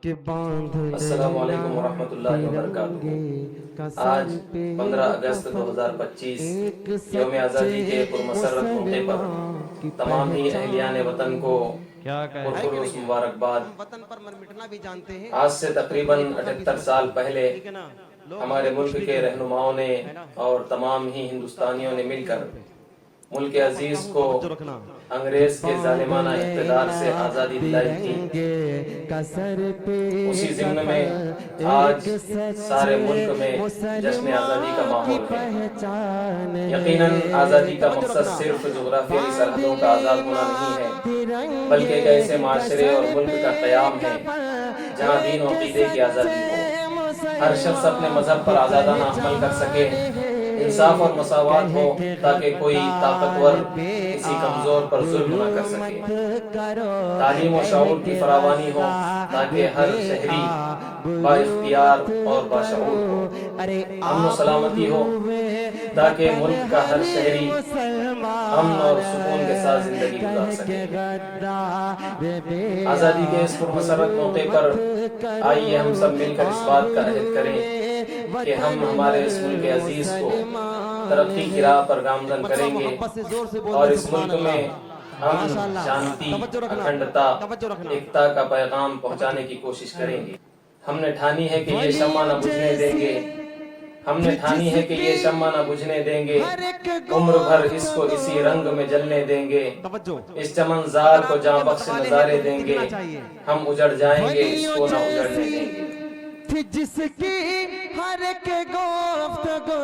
السلام علیکم ورحمۃ اللہ وبرکاتہ۔ آج 15 اگست 2025 یوم آزادی کے پرمسرت موقع پر تمام ہی اہلیان وطن کو پرخلوص مبارکباد۔ آج سے تقریباً 78 سال پہلے ہمارے ملک کے رہنماؤں نے اور تمام ہی ہندوستانیوں نے مل کر ملک عزیز کو انگریز کے ظالمانہ اقتدار سے آزادی دلائی تھی۔ اسی ضمن میں آج سارے ملک میں جشن آزادی کا ماحول ہے۔ یقیناً آزادی کا مقصد صرف جغرافیائی سرحدوں کا آزاد ہونا نہیں ہے، بلکہ ایک ایسے معاشرے اور ملک کا قیام ہے جہاں دین و عقیدے کی آزادی ہو، ہر شخص اپنے مذہب پر آزادانہ عمل کر سکے، انصاف اور مساوات ہو تاکہ کوئی طاقتور کسی کمزور پر ظلم نہ کر سکے، تعلیم و شعور کی فراوانی ہو تاکہ ہر شہری با اختیار اور باشعور ہو، امن و سلامتی ہو تاکہ ملک کا ہر شہری امن اور سکون کے ساتھ زندگی گزار سکے۔ آزادی کے اس پرمسرت موقع پر آئیے ہم سب مل کر اس بات کا عہد کریں کہ ہم ہمارے اس ملک عزیز کو ترقی کی راہ پر گامزن کریں گے اور اس ملک میں امن، شانتی، اکھنڈتا، ایکتا کا پیغام پہنچانے کی کوشش کریں گے۔ ہم نے ٹھانی ہے کہ یہ شمع نہ بجھنے دیں گے، ہم نے ٹھانی ہے کہ یہ شمع نہ بجھنے دیں گے، عمر بھر اس کو اسی رنگ میں جلنے دیں گے، اس چمن زار کو جاں بخش نظارے دیں گے، ہم اجڑ جائیں گے اس کو نہ اجڑنے دیں گے۔ جس کی ہر ایک گفتگو